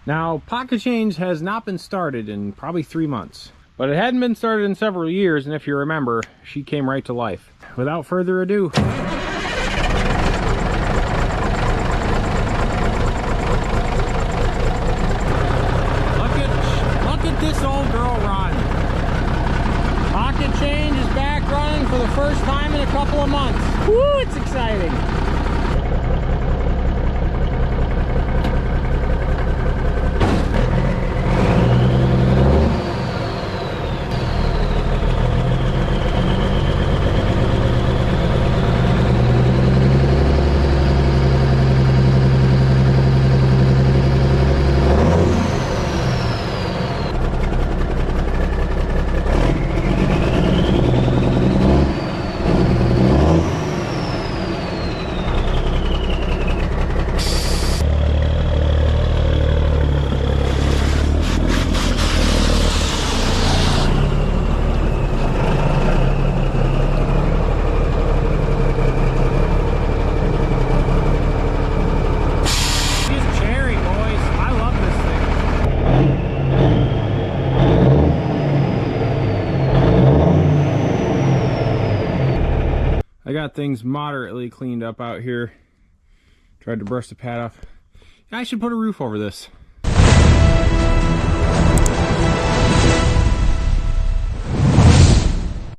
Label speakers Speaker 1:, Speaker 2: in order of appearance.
Speaker 1: Now, pocket change has not been started in probably 3 months, but it hadn't been started in several years, and if you remember, she came right to life. Without further ado, look at this old girl run. Pocket change is back running for the first time in a couple of months. Woo, it's exciting. I got things moderately cleaned up out here. Tried to brush the pad off. I should put a roof over this.